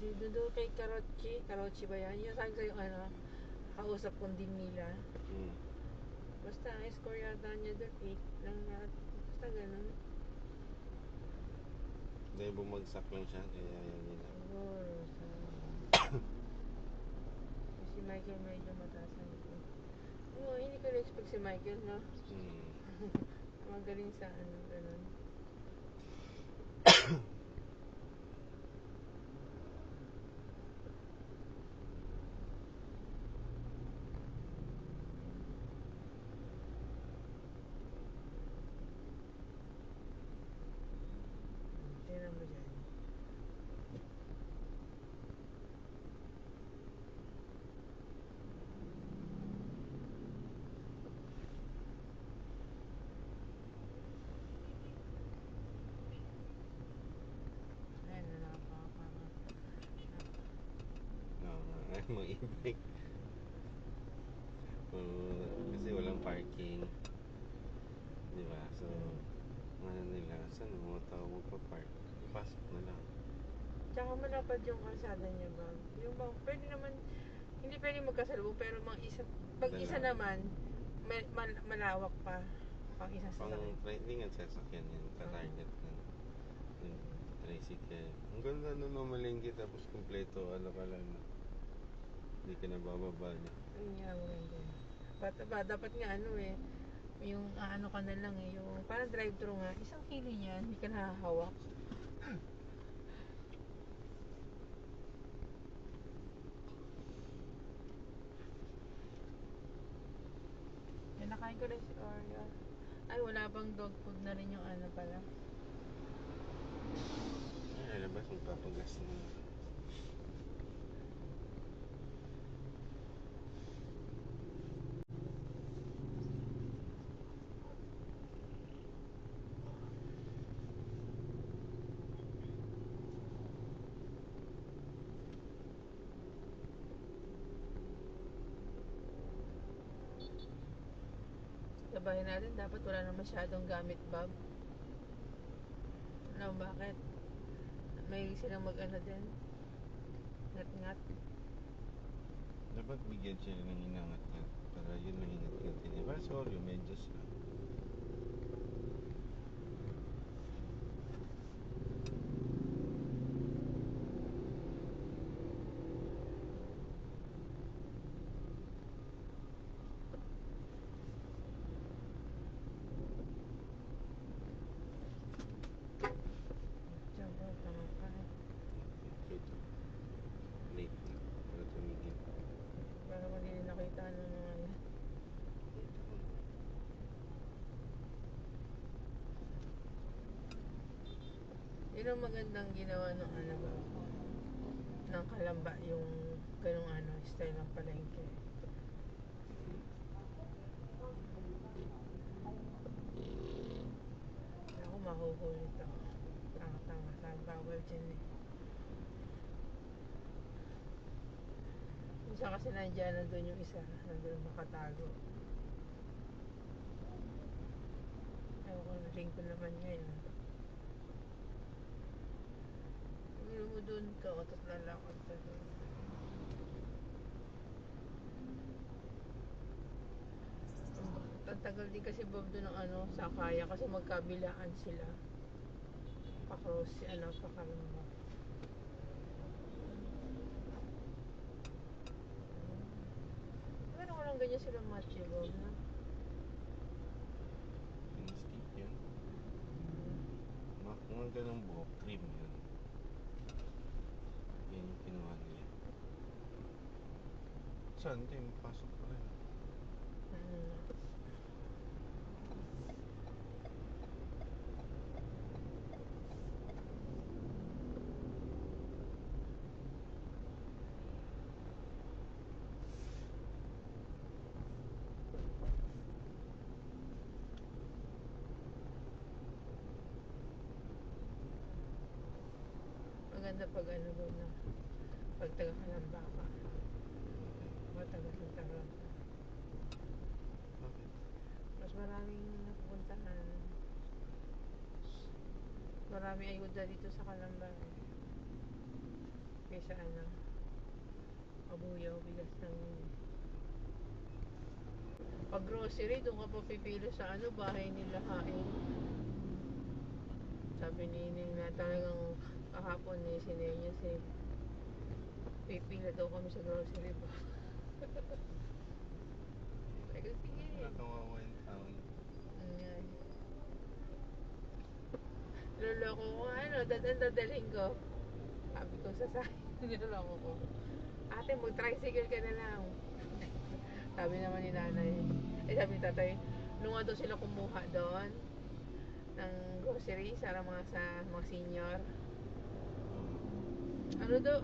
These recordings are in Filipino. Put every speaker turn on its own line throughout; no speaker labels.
kasi doon kay Karochi ba yan? Yung sabi sa'yo, kausap kong din nila. Basta, score yata niya doon, 8 lang lahat. Basta ganun.
Dahil bumagsak lang siya, kaya yan nila.
Siguro, si Michael medyo mataas ang ito. Hindi ko na-expect si Michael, no? Magaling sa ganun. Tingnan mo dyan.
Mga e-bike. Kasi walang parking, di ba? So ano nila, saan mga tao magpa-park, ipasok na lang.
Tsaka malapad yung kalsada niya ba? Yung pwede naman, hindi pwede magkasalubong, pero pag isa naman malawak pa pang isang sasakyan.
Hindi nga sasakyan yan, tatarget ng tricycle. Ang ganda na mamalingki, tapos kompleto, ano ka lang, hindi ka na bababa niya.
Dapat nga yung ka na lang yung parang drive-thru nga, 1 kilo niyan, hindi ka nakahawak. Yan, nakain ko rin si Oreo. Ay, wala bang dog food na rin yung pala?
Ay, labas, magpapagas na.
Sa bahay natin, dapat wala na masyadong gamit, Bob. Alam bakit? May silang din. Ngat-ngat.
Dapat bigyan sila ng hinangat-ngat para yun mahingat-ngatin. Diba, sorry, medyas lang. Ito. Late na. Para tumigil.
Para hindi nakita ng mga yun ang magandang ginawa ng ng Kalamba, yung ganung style ng palengke. Ako mahuhuli ito. Tama, bawal dyan eh. Isa kasi nandiyan, nandun yung isa, nandun nakatago. Ewan ko, linggo naman ngayon. Pagano mo dun ka, tapos lalakad ka dun. Tagal din kasi Bob dun ng Sakaya kasi magkabilaan sila. Pa-cross pa-Kalamba. Pero walang ganyan sila matcha Bob na.
Stick yan. Mga ganang buhok, cream yan. Yan yung kinuha nila. Saan? Ito yung pasok pa rin.
Maganda pag Bob na. Pag taga-Kalamba ka. Matagal-tagal ka.
Okay.
Mas maraming napupuntahan. Maraming ayuda dito sa Kalamba eh. kaysa ano, Kabuyaw, bigas ng pag grocery, doon ka pa pipila sa ano, bahay nila Hain. Sabi ni Ning na talagang kahapon ni Sinenya si pipila daw kami sa grocery ba. Sabi ko, sige.
Nakawawa yung taon.
Yan. Luloko ko ano, dadalhin ko. Sabi ko sa sakin, niloloko ko. Ate, mag-tricycle ka na lang. Sabi naman ni nanay. Sabi ni tatay, nung daw sila kumuha doon ng grocery sa mga senior. Ano daw,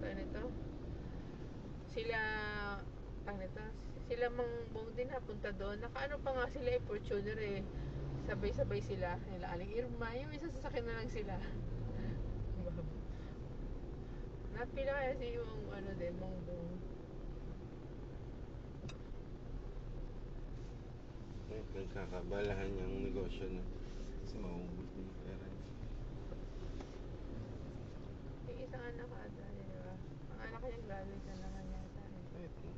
tayo nito? Sila, tayo nito? Sila Mangbong din napunta doon. Nakaano pa nga sila Fortuner eh. Sabay-sabay sila. Nila Aling Irma. Yung isa sasakyan na lang sila. Napila kaya si yung ano din, Mangbong.
Nagkakabalahan niyang negosyo na kasi maubos na yung pera niya.
Yung isang anak ata, di ba? Ang anak niya graduate na naman yata eh.
Kahit no,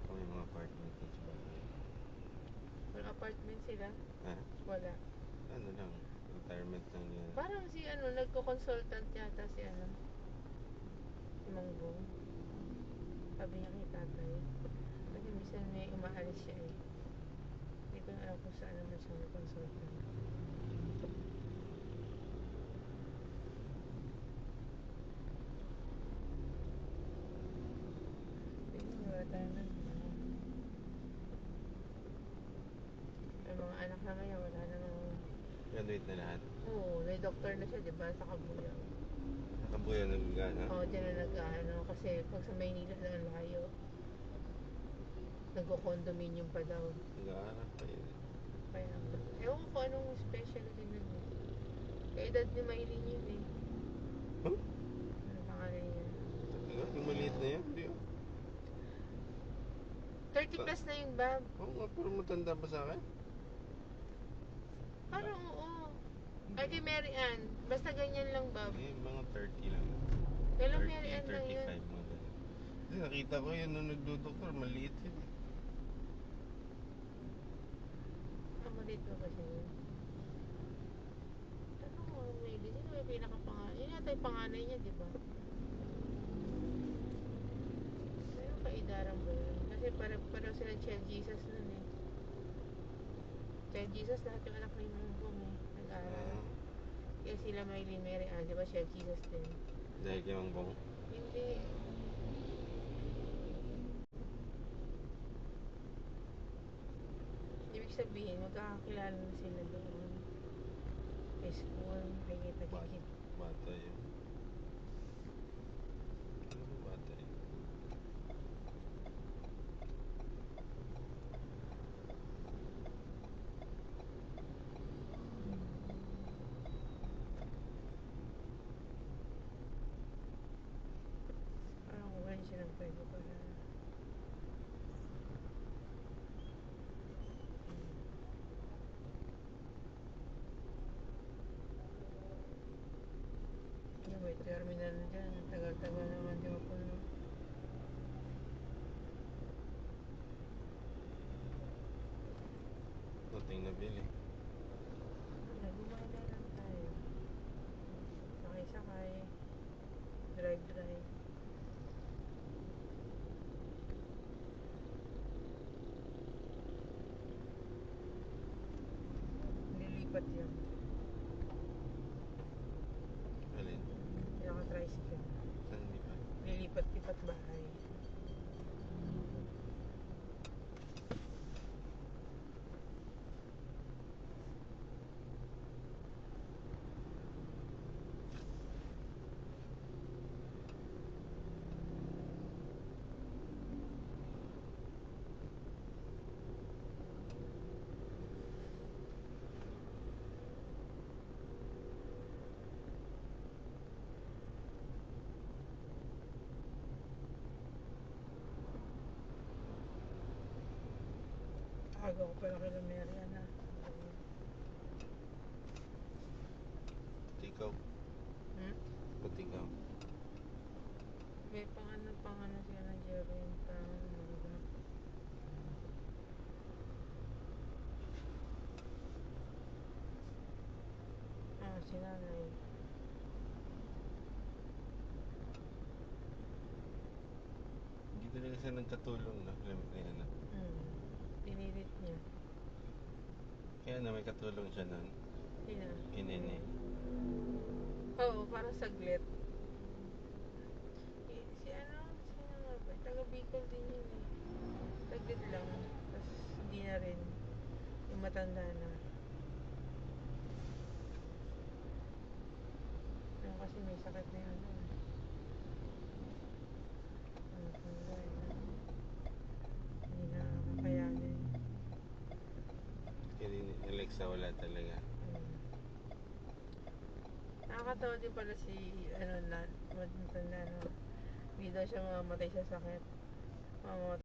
kami mga apartment dun sa bahay.
May apartment sila?
Ha?
Wala.
Ano lang, retirement lang niya.
Parang si ano, nagko-consultant yata si ano, si Mangbong. Sabi niya kay tatay. Kasi minsan may umaalis siya eh. Hindi ko na alam kung saan naman siya nag-consultant. Sige, wala tayo na. May mga anak na ngayon, wala namang...
Graduate na lahat.
Oo, may doctor na siya, di ba? Sa Kabuyaw.
Nakabuya nag-gana.
Oo, dyan na nag-ano. Kasi pag sa Maynila na ang layo, nagko-condominium pa daw.
Nag-aaral pa yun.
Kaya, ewan ko kung anong specialty nun eh. Kaya edad ni Maylin yun eh.
Huh?
Ano pangalan niya?
Yung maliit na yan, di ba?
30 plus na yung Bob.
Oo nga, pero matanda pa sa akin.
Parang oo. Ay kay Mary Ann. Basta ganyan lang Bob.
Eh, mga 30 lang.
Kailan Mary Ann lang
35
yun?
mga ganun. Kasi nakita ko yun nung nagdodoktor, maliit yun.
Malit na ba siya yun? Tanong mo, maybe. Sino may pinakapanganay? Yun yata yung panganay niya, di ba? Pero kaidaran ba yun? Kasi para silang Child Jesus nun eh. Child Jesus lahat yung anak ni Mungbong eh. Nag-aaral. Kaya sila Maylin Mary Ann, di ba Child Jesus din?
Dahil kay Mangbong.
Hindi. Ibig sabihin, magkakakilala na sila doon. May school, nakikita-kikit.
Bata yun. Ano ba bata yun?
Parang kumain siya ng pwede para... Yung may terminal na dyan. Tagal-tagal naman di mapuno.
Dating nabili.
Gumana lang tayo. Sakay-sakay. Drive-drive. Lilipat yan.
Alin?
Pinaka-tricycle.
Saan di ba?
Lilipat-lipat bahay. Aga ko pala kay Mary Ann ha.
Ikaw.
ano siya ng Jerry yung tao. Si nanay.
Hindi talaga siya nagkatulong, no? Kay anak.
Pinilit niya.
Kaya na may katulong siya nun.
Sino?
Kay Nene.
Oo, parang saglit. Si ano? Sino nga ba? Taga Bicol din yun eh. Saglit lang. Tapos hindi na rin. Yung matanda na. Ano kasi may sakit na yun. Matanda yun. Hindi na kakayanin.
Kaya din, Alexa wala talaga.
Nakakatawa din pala si ano na matanda no. Hindi daw siya mamamatay sa sakit. Mamamatay